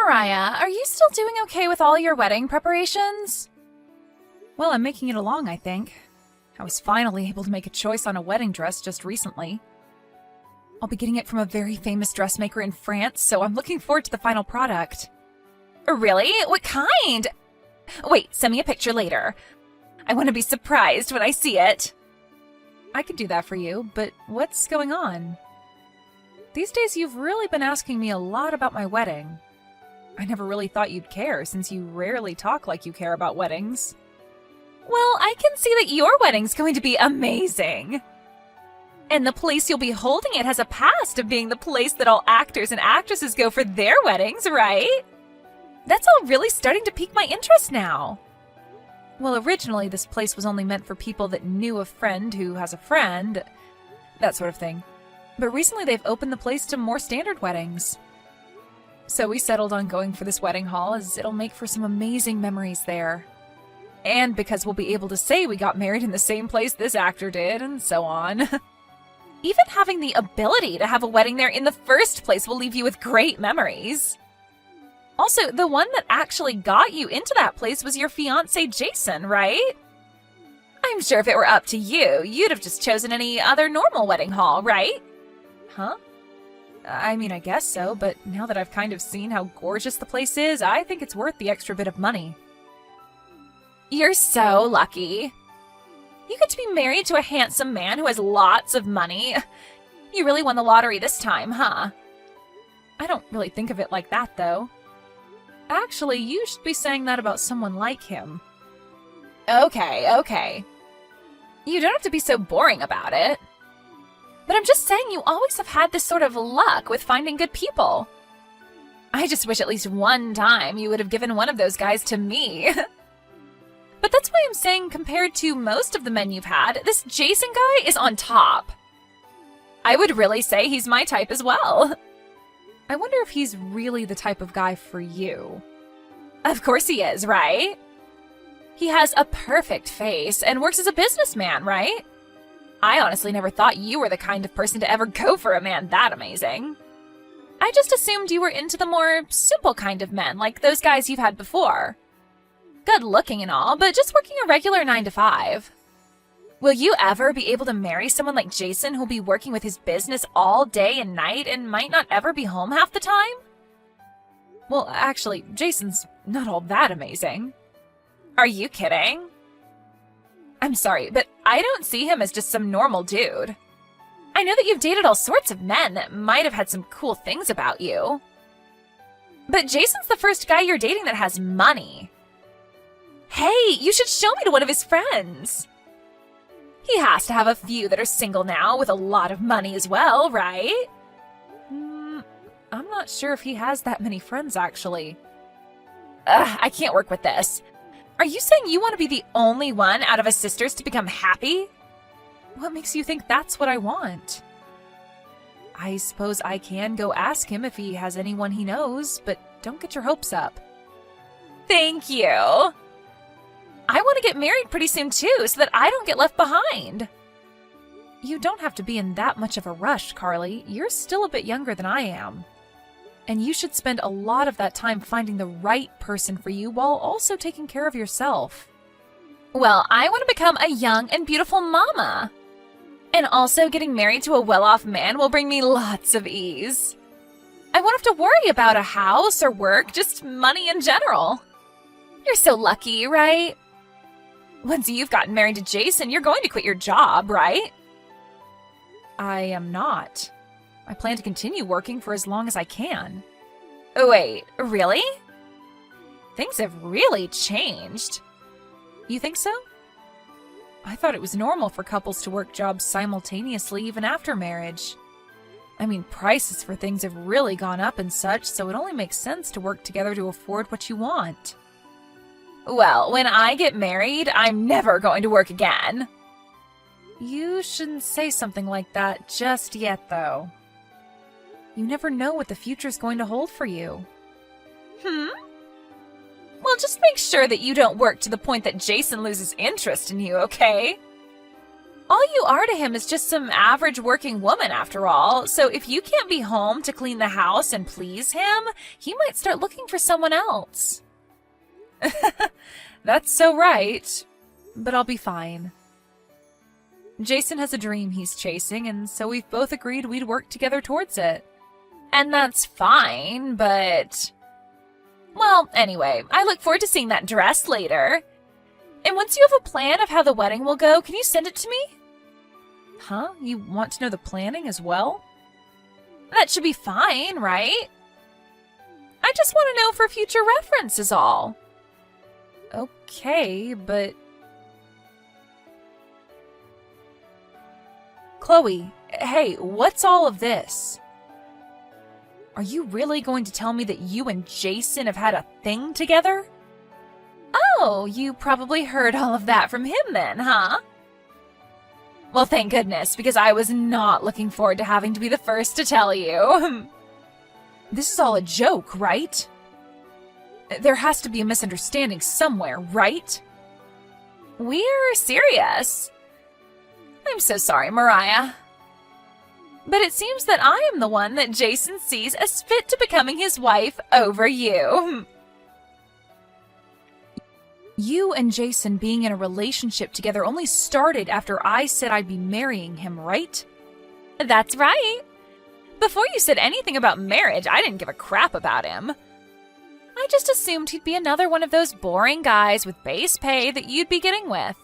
Mariah, are you still doing okay with all your wedding preparations? Well, I'm making it along, I think. I was finally able to make a choice on a wedding dress just recently. I'll be getting it from a very famous dressmaker in France, so I'm looking forward to the final product. Really? What kind? Wait, send me a picture later. I want to be surprised when I see it. I could do that for you, but what's going on? These days you've really been asking me a lot about my wedding. I never really thought you'd care, since you rarely talk like you care about weddings. Well, I can see that your wedding's going to be amazing. And the place you'll be holding it has a past of being the place that all actors and actresses go for their weddings, right? That's all really starting to pique my interest now. Well, originally this place was only meant for people that knew a friend who has a friend, that sort of thing. But recently they've opened the place to more standard weddings. So we settled on going for this wedding hall as it'll make for some amazing memories there. And because we'll be able to say we got married in the same place this actor did, and so on. Even having the ability to have a wedding there in the first place will leave you with great memories. Also, the one that actually got you into that place was your fiancé Jason, right? I'm sure if it were up to you, you'd have just chosen any other normal wedding hall, right? Huh? I mean, I guess so, but now that I've kind of seen how gorgeous the place is, I think it's worth the extra bit of money. You're so lucky. You get to be married to a handsome man who has lots of money. You really won the lottery this time, huh? I don't really think of it like that, though. Actually, you should be saying that about someone like him. Okay. You don't have to be so boring about it. But I'm just saying you always have had this sort of luck with finding good people. I just wish at least one time you would have given one of those guys to me. But that's why I'm saying compared to most of the men you've had, this Jason guy is on top. I would really say he's my type as well. I wonder if he's really the type of guy for you. Of course he is, right? He has a perfect face and works as a businessman, right? I honestly never thought you were the kind of person to ever go for a man that amazing. I just assumed you were into the more simple kind of men, like those guys you've had before. Good looking and all, but just working a regular 9 to 5. Will you ever be able to marry someone like Jason who'll be working with his business all day and night and might not ever be home half the time? Well, actually, Jason's not all that amazing. Are you kidding? I'm sorry, but I don't see him as just some normal dude. I know that you've dated all sorts of men that might have had some cool things about you. But Jason's the first guy you're dating that has money. Hey, you should show me to one of his friends. He has to have a few that are single now with a lot of money as well, right? I'm not sure if he has that many friends, actually. I can't work with this. Are you saying you want to be the only one out of his sisters to become happy? What makes you think that's what I want? I suppose I can go ask him if he has anyone he knows, but don't get your hopes up. Thank you. I want to get married pretty soon too, so that I don't get left behind. You don't have to be in that much of a rush, Carly. You're still a bit younger than I am. And you should spend a lot of that time finding the right person for you while also taking care of yourself. Well, I want to become a young and beautiful mama. And also getting married to a well-off man will bring me lots of ease. I won't have to worry about a house or work, just money in general. You're so lucky, right? Once you've gotten married to Jason, you're going to quit your job, right? I am not. I plan to continue working for as long as I can. Wait, really? Things have really changed. You think so? I thought it was normal for couples to work jobs simultaneously even after marriage. I mean, prices for things have really gone up and such, so it only makes sense to work together to afford what you want. Well, when I get married, I'm never going to work again. You shouldn't say something like that just yet, though. You never know what the future's going to hold for you. Well, just make sure that you don't work to the point that Jason loses interest in you, okay? All you are to him is just some average working woman after all, so if you can't be home to clean the house and please him, he might start looking for someone else. That's so right, but I'll be fine. Jason has a dream he's chasing, and so we've both agreed we'd work together towards it. And that's fine, but... Well, anyway, I look forward to seeing that dress later. And once you have a plan of how the wedding will go, can you send it to me? Huh? You want to know the planning as well? That should be fine, right? I just want to know for future reference is all. Okay, but... Chloe, hey, what's all of this? Are you really going to tell me that you and Jason have had a thing together? Oh, you probably heard all of that from him then, huh? Well, thank goodness, because I was not looking forward to having to be the first to tell you. This is all a joke, right? There has to be a misunderstanding somewhere, right? We're serious. I'm so sorry, Mariah. But it seems that I am the one that Jason sees as fit to becoming his wife over you. You and Jason being in a relationship together only started after I said I'd be marrying him, right? That's right. Before you said anything about marriage, I didn't give a crap about him. I just assumed he'd be another one of those boring guys with base pay that you'd be getting with.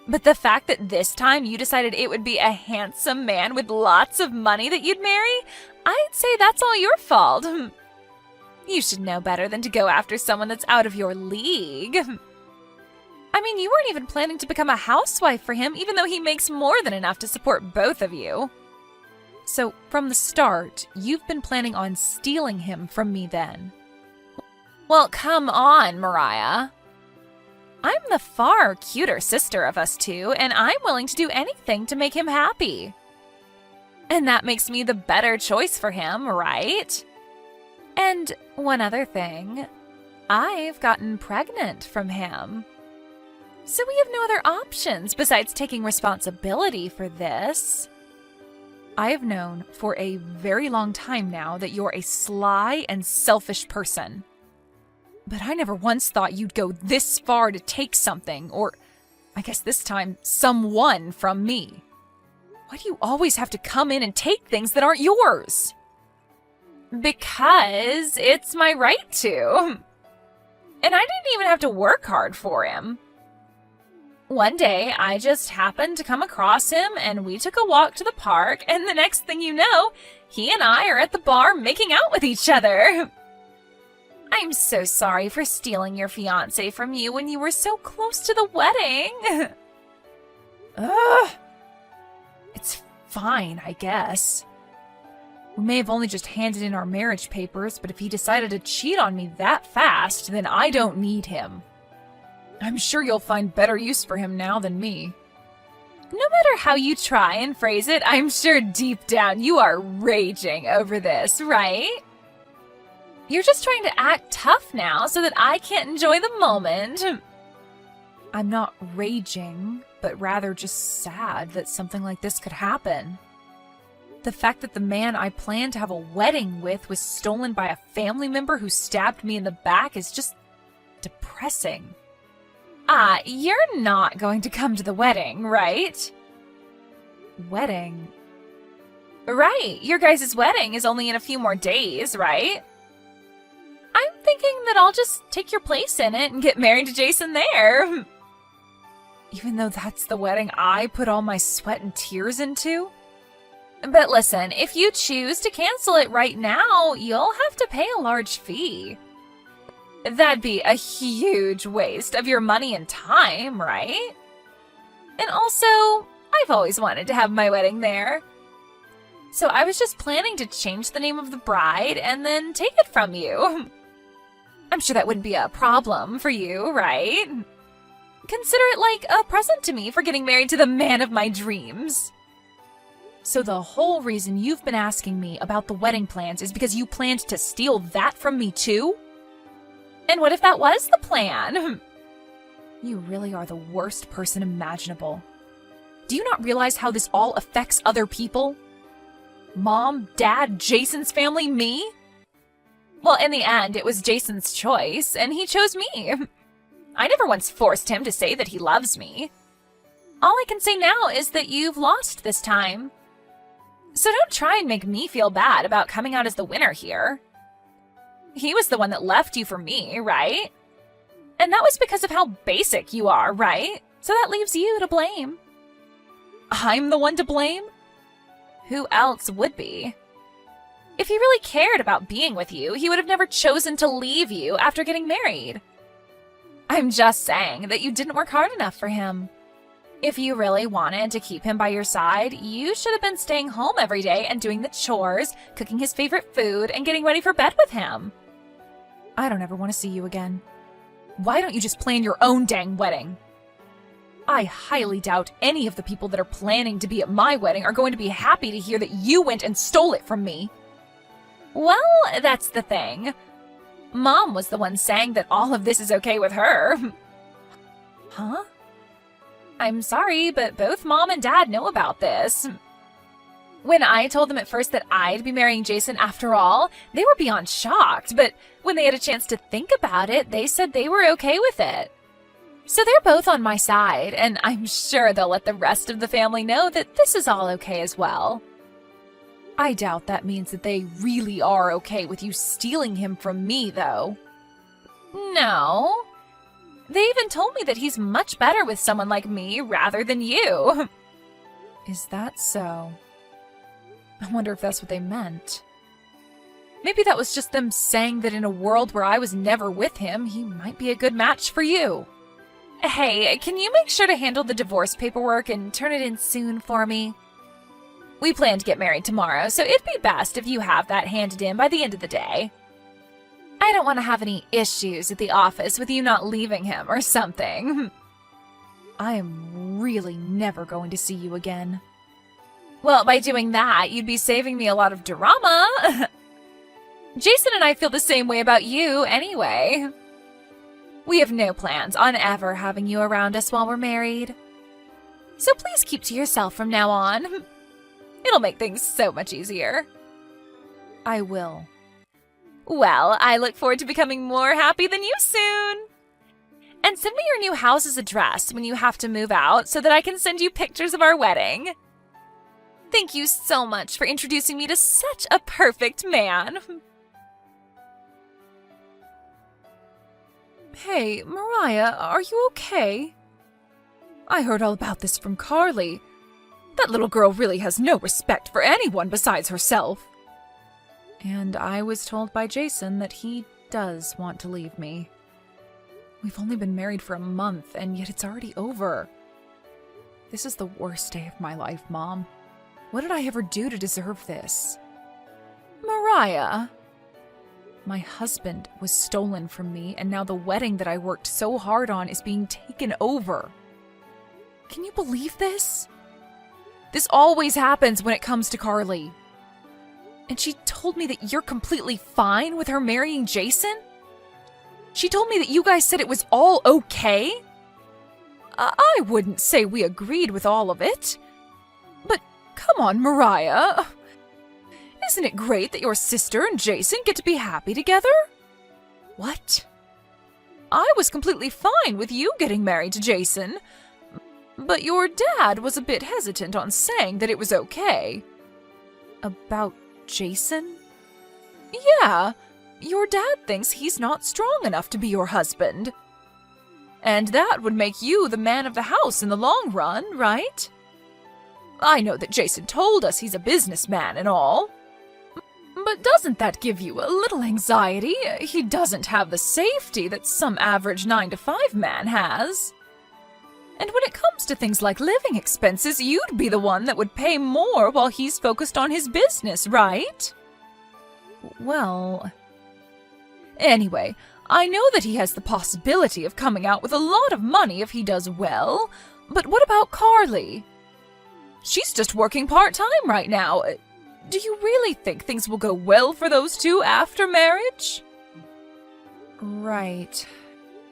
But the fact that this time you decided it would be a handsome man with lots of money that you'd marry, I'd say that's all your fault. You should know better than to go after someone that's out of your league. I mean, you weren't even planning to become a housewife for him, even though he makes more than enough to support both of you. So, from the start, you've been planning on stealing him from me then. Well, come on, Mariah. I'm the far cuter sister of us two, and I'm willing to do anything to make him happy. And that makes me the better choice for him, right? And one other thing, I've gotten pregnant from him. So we have no other options besides taking responsibility for this. I have known for a very long time now that you're a sly and selfish person. But I never once thought you'd go this far to take something, or I guess this time, someone from me. Why do you always have to come in and take things that aren't yours? Because it's my right to. And I didn't even have to work hard for him. One day, I just happened to come across him, and we took a walk to the park, and the next thing you know, he and I are at the bar making out with each other. I'm so sorry for stealing your fiancé from you when you were so close to the wedding. Ugh. It's fine, I guess. We may have only just handed in our marriage papers, but if he decided to cheat on me that fast, then I don't need him. I'm sure you'll find better use for him now than me. No matter how you try and phrase it, I'm sure deep down you are raging over this, right? You're just trying to act tough now so that I can't enjoy the moment. I'm not raging, but rather just sad that something like this could happen. The fact that the man I planned to have a wedding with was stolen by a family member who stabbed me in the back is just depressing. You're not going to come to the wedding, right? Wedding? Right, your guys' wedding is only in a few more days, right? I'm thinking that I'll just take your place in it and get married to Jason there. Even though that's the wedding I put all my sweat and tears into? But listen, if you choose to cancel it right now, you'll have to pay a large fee. That'd be a huge waste of your money and time, right? And also, I've always wanted to have my wedding there. So I was just planning to change the name of the bride and then take it from you. I'm sure that wouldn't be a problem for you, right? Consider it like a present to me for getting married to the man of my dreams. So the whole reason you've been asking me about the wedding plans is because you planned to steal that from me too? And what if that was the plan? You really are the worst person imaginable. Do you not realize how this all affects other people? Mom, Dad, Jason's family, me? Well, in the end, it was Jason's choice, and he chose me. I never once forced him to say that he loves me. All I can say now is that you've lost this time. So don't try and make me feel bad about coming out as the winner here. He was the one that left you for me, right? And that was because of how basic you are, right? So that leaves you to blame. I'm the one to blame? Who else would be? If he really cared about being with you, he would have never chosen to leave you after getting married. I'm just saying that you didn't work hard enough for him. If you really wanted to keep him by your side, you should have been staying home every day and doing the chores, cooking his favorite food, and getting ready for bed with him. I don't ever want to see you again. Why don't you just plan your own dang wedding? I highly doubt any of the people that are planning to be at my wedding are going to be happy to hear that you went and stole it from me. Well, that's the thing. Mom was the one saying that all of this is okay with her. Huh? I'm sorry, but both Mom and Dad know about this. When I told them at first that I'd be marrying Jason after all, they were beyond shocked, but when they had a chance to think about it, they said they were okay with it. So they're both on my side, and I'm sure they'll let the rest of the family know that this is all okay as well. I doubt that means that they really are okay with you stealing him from me, though. No. They even told me that he's much better with someone like me rather than you. Is that so? I wonder if that's what they meant. Maybe that was just them saying that in a world where I was never with him, he might be a good match for you. Hey, can you make sure to handle the divorce paperwork and turn it in soon for me? We plan to get married tomorrow, so it'd be best if you have that handed in by the end of the day. I don't want to have any issues at the office with you not leaving him or something. I am really never going to see you again. Well, by doing that, you'd be saving me a lot of drama. Jason and I feel the same way about you anyway. We have no plans on ever having you around us while we're married. So please keep to yourself from now on. It'll make things so much easier. I will. Well, I look forward to becoming more happy than you soon. And send me your new house's address when you have to move out so that I can send you pictures of our wedding. Thank you so much for introducing me to such a perfect man. Hey, Mariah, are you okay? I heard all about this from Carly. That little girl really has no respect for anyone besides herself. And I was told by Jason that he does want to leave me. We've only been married for a month, and yet it's already over. This is the worst day of my life, Mom. What did I ever do to deserve this? Mariah! My husband was stolen from me, and now the wedding that I worked so hard on is being taken over. Can you believe this? This always happens when it comes to Carly. And she told me that you're completely fine with her marrying Jason? She told me that you guys said it was all okay? I wouldn't say we agreed with all of it. But come on, Mariah. Isn't it great that your sister and Jason get to be happy together? What? I was completely fine with you getting married to Jason, but your dad was a bit hesitant on saying that it was okay. About Jason? Yeah, your dad thinks he's not strong enough to be your husband. And that would make you the man of the house in the long run, right? I know that Jason told us he's a businessman and all. But doesn't that give you a little anxiety? He doesn't have the safety that some average 9-to-5 man has. And when it comes to things like living expenses, you'd be the one that would pay more while he's focused on his business, right? Well... Anyway, I know that he has the possibility of coming out with a lot of money if he does well, but what about Carly? She's just working part-time right now. Do you really think things will go well for those two after marriage? Right.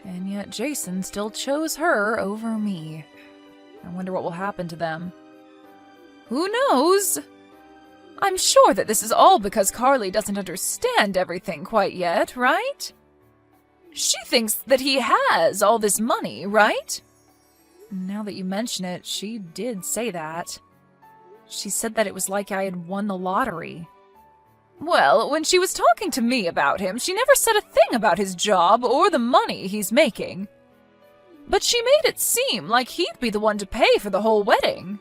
And yet Jason still chose her over me. I wonder what will happen to them. Who knows? I'm sure that this is all because Carly doesn't understand everything quite yet, right? She thinks that he has all this money, right? Now that you mention it, she did say that. She said that it was like I had won the lottery. Well, when she was talking to me about him, she never said a thing about his job or the money he's making. But she made it seem like he'd be the one to pay for the whole wedding.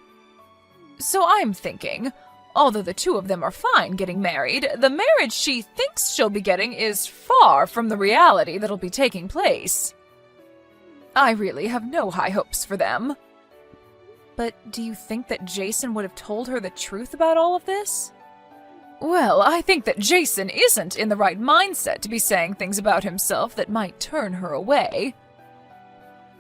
So I'm thinking, although the two of them are fine getting married, the marriage she thinks she'll be getting is far from the reality that'll be taking place. I really have no high hopes for them. But do you think that Jason would have told her the truth about all of this? Well, I think that Jason isn't in the right mindset to be saying things about himself that might turn her away.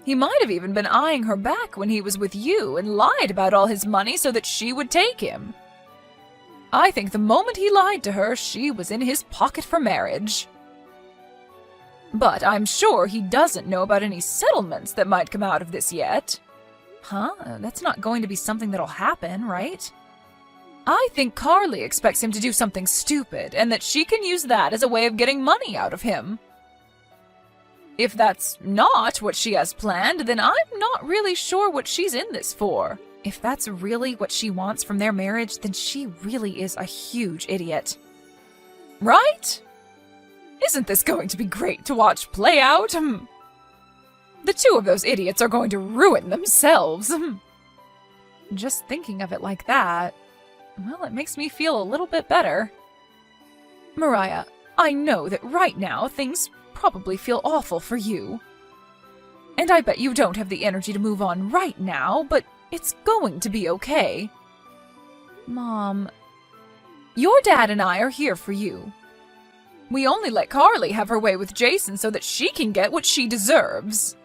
He might have even been eyeing her back when he was with you and lied about all his money so that she would take him. I think the moment he lied to her, she was in his pocket for marriage. But I'm sure he doesn't know about any settlements that might come out of this yet. Huh? That's not going to be something that'll happen, right? I think Carly expects him to do something stupid, and that she can use that as a way of getting money out of him. If that's not what she has planned, then I'm not really sure what she's in this for. If that's really what she wants from their marriage, then she really is a huge idiot. Right? Isn't this going to be great to watch play out? The two of those idiots are going to ruin themselves. Just thinking of it like that, well, it makes me feel a little bit better. Mariah, I know that right now things probably feel awful for you. And I bet you don't have the energy to move on right now, but it's going to be okay. Mom, your dad and I are here for you. We only let Carly have her way with Jason so that she can get what she deserves.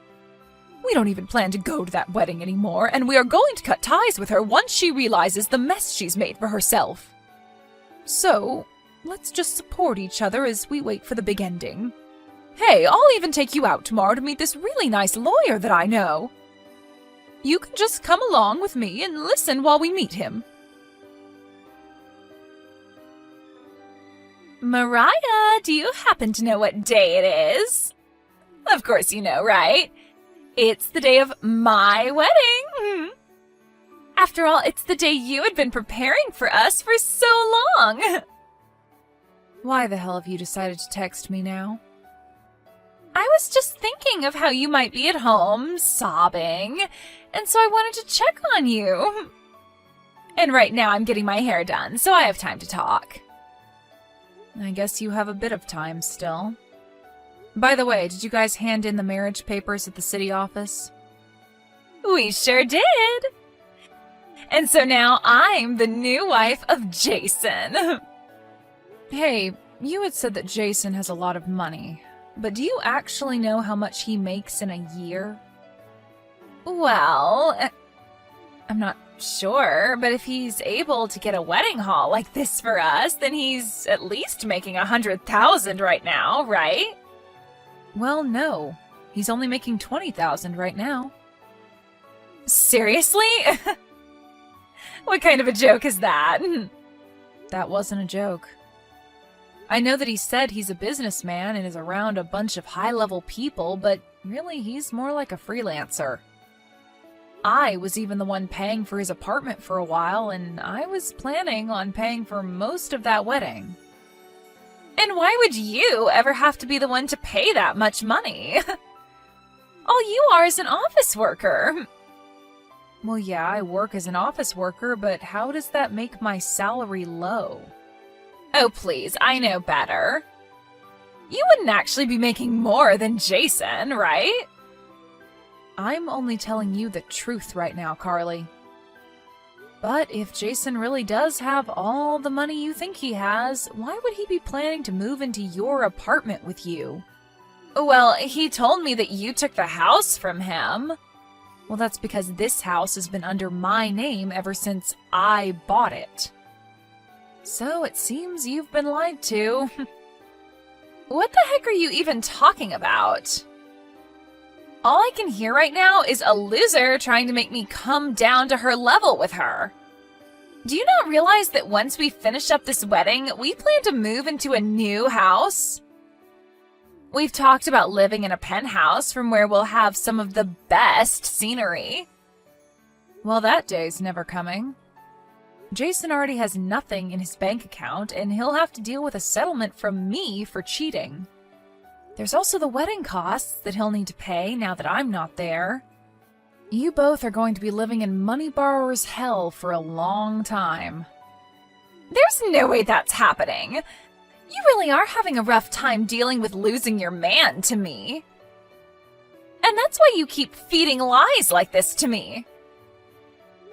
We don't even plan to go to that wedding anymore, and we are going to cut ties with her once she realizes the mess she's made for herself. So, let's just support each other as we wait for the big ending. Hey, I'll even take you out tomorrow to meet this really nice lawyer that I know. You can just come along with me and listen while we meet him. Mariah, do you happen to know what day it is? Of course you know, right? It's the day of my wedding. After all, it's the day you had been preparing for us for so long. Why the hell have you decided to text me now? I was just thinking of how you might be at home, sobbing, and so I wanted to check on you. And right now I'm getting my hair done, so I have time to talk. I guess you have a bit of time still. By the way, did you guys hand in the marriage papers at the city office? We sure did. And so now I'm the new wife of Jason. Hey, you had said that Jason has a lot of money, but do you actually know how much he makes in a year? Well, I'm not sure, but if he's able to get a wedding hall like this for us, then he's at least making $100,000 right now, right? Well, no. He's only making $20,000 right now. Seriously? What kind of a joke is that? That wasn't a joke. I know that he said he's a businessman and is around a bunch of high-level people, but really he's more like a freelancer. I was even the one paying for his apartment for a while, and I was planning on paying for most of that wedding. And why would you ever have to be the one to pay that much money? All you are is an office worker. Well, yeah, I work as an office worker, but how does that make my salary low? Oh, please, I know better. You wouldn't actually be making more than Jason, right? I'm only telling you the truth right now, Carly. But if Jason really does have all the money you think he has, why would he be planning to move into your apartment with you? Well, he told me that you took the house from him. Well, that's because this house has been under my name ever since I bought it. So it seems you've been lied to. What the heck are you even talking about? All I can hear right now is a loser trying to make me come down to her level with her. Do you not realize that once we finish up this wedding, we plan to move into a new house? We've talked about living in a penthouse from where we'll have some of the best scenery. Well, that day's never coming. Jason already has nothing in his bank account, and he'll have to deal with a settlement from me for cheating. There's also the wedding costs that he'll need to pay now that I'm not there. You both are going to be living in money borrower's hell for a long time. There's no way that's happening. You really are having a rough time dealing with losing your man to me. And that's why you keep feeding lies like this to me.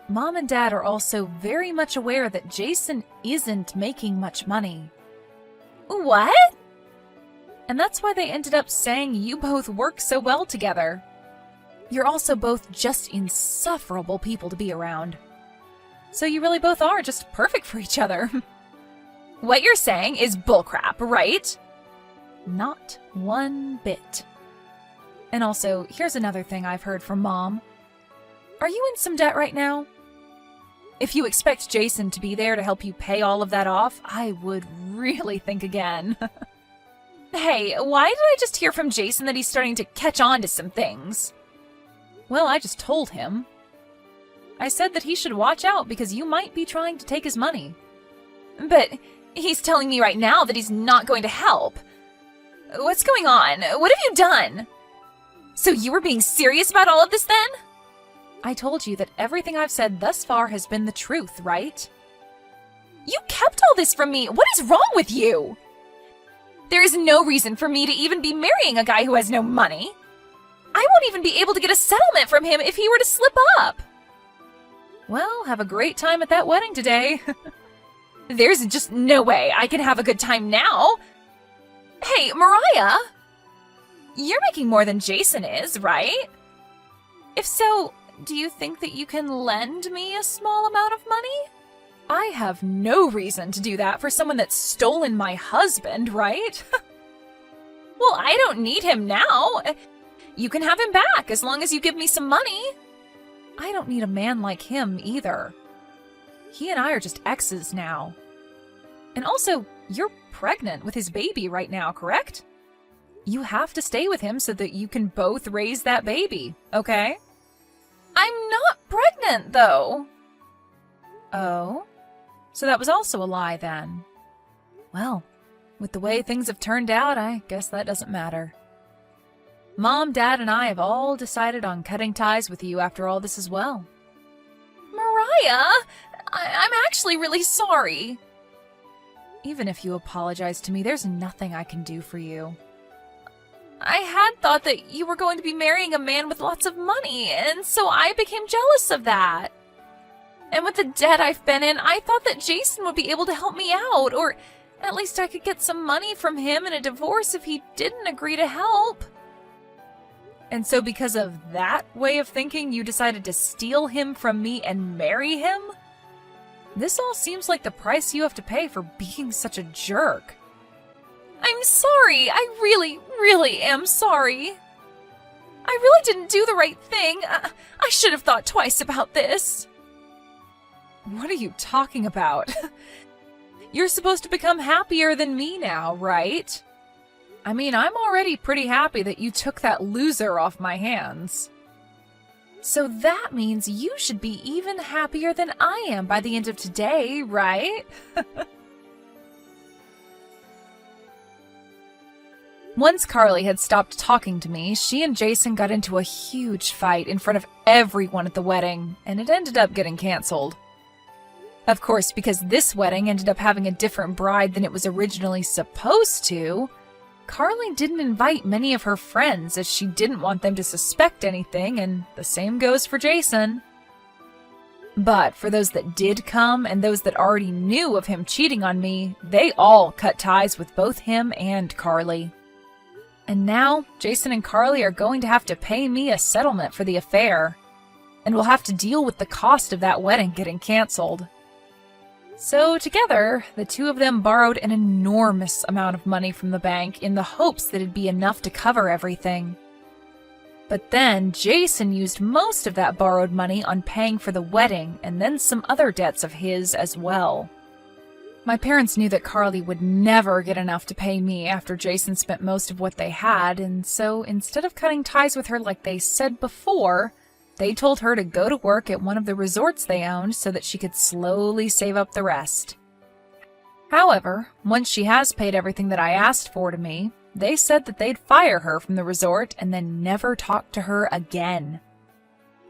Mom and Dad are also very much aware that Jason isn't making much money. What? And that's why they ended up saying you both work so well together. You're also both just insufferable people to be around. So you really both are just perfect for each other. What you're saying is bullcrap, right? Not one bit. And also, here's another thing I've heard from Mom. Are you in some debt right now? If you expect Jason to be there to help you pay all of that off, I would really think again. Hey, why did I just hear from Jason that he's starting to catch on to some things? Well, I just told him. I said that he should watch out because you might be trying to take his money. But he's telling me right now that he's not going to help. What's going on? What have you done? So you were being serious about all of this then? I told you that everything I've said thus far has been the truth, right? You kept all this from me. What is wrong with you? There is no reason for me to even be marrying a guy who has no money. I won't even be able to get a settlement from him if he were to slip up. Well, have a great time at that wedding today. There's just no way I can have a good time now. Hey, Mariah! You're making more than Jason is, right? If so, do you think that you can lend me a small amount of money? I have no reason to do that for someone that's stolen my husband, right? Well, I don't need him now. You can have him back as long as you give me some money. I don't need a man like him either. He and I are just exes now. And also, you're pregnant with his baby right now, correct? You have to stay with him so that you can both raise that baby, okay? I'm not pregnant, though. Oh? So that was also a lie, then. Well, with the way things have turned out, I guess that doesn't matter. Mom, Dad, and I have all decided on cutting ties with you after all this as well. Mariah! I'm actually really sorry. Even if you apologize to me, there's nothing I can do for you. I had thought that you were going to be marrying a man with lots of money, and so I became jealous of that. And with the debt I've been in, I thought that Jason would be able to help me out, or at least I could get some money from him in a divorce if he didn't agree to help. And so because of that way of thinking, you decided to steal him from me and marry him? This all seems like the price you have to pay for being such a jerk. I'm sorry. I really am sorry. I really didn't do the right thing. I should have thought twice about this. What are you talking about? You're supposed to become happier than me now, right? I mean, I'm already pretty happy that you took that loser off my hands. So that means you should be even happier than I am by the end of today, right? Once Carly had stopped talking to me, she and Jason got into a huge fight in front of everyone at the wedding, and it ended up getting canceled. Of course, because this wedding ended up having a different bride than it was originally supposed to, Carly didn't invite many of her friends as she didn't want them to suspect anything, and the same goes for Jason. But for those that did come and those that already knew of him cheating on me, they all cut ties with both him and Carly. And now, Jason and Carly are going to have to pay me a settlement for the affair, and will have to deal with the cost of that wedding getting canceled. So together, the two of them borrowed an enormous amount of money from the bank in the hopes that it'd be enough to cover everything. But then Jason used most of that borrowed money on paying for the wedding and then some other debts of his as well. My parents knew that Carly would never get enough to pay me after Jason spent most of what they had, and so instead of cutting ties with her like they said before, they told her to go to work at one of the resorts they owned so that she could slowly save up the rest. However, once she has paid everything that I asked for to me, they said that they'd fire her from the resort and then never talk to her again.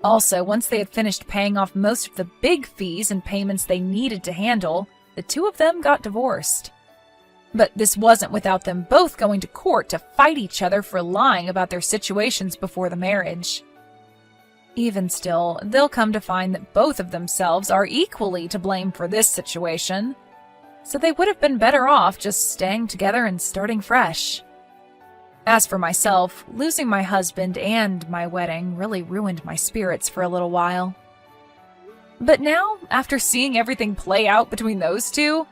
Also, once they had finished paying off most of the big fees and payments they needed to handle, the two of them got divorced. But this wasn't without them both going to court to fight each other for lying about their situations before the marriage. Even still, they'll come to find that both of themselves are equally to blame for this situation, so they would have been better off just staying together and starting fresh. As for myself, losing my husband and my wedding really ruined my spirits for a little while. But now, after seeing everything play out between those two,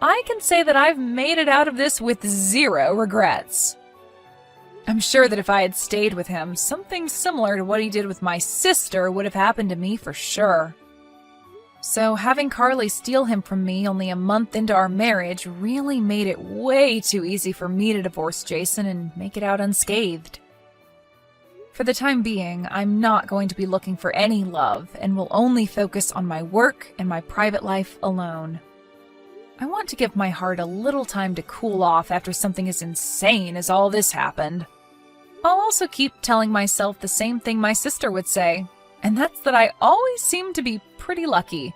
I can say that I've made it out of this with zero regrets. I'm sure that if I had stayed with him, something similar to what he did with my sister would have happened to me for sure. So having Carly steal him from me only a month into our marriage really made it way too easy for me to divorce Jason and make it out unscathed. For the time being, I'm not going to be looking for any love and will only focus on my work and my private life alone. I want to give my heart a little time to cool off after something as insane as all this happened. I'll also keep telling myself the same thing my sister would say, and that's that I always seem to be pretty lucky.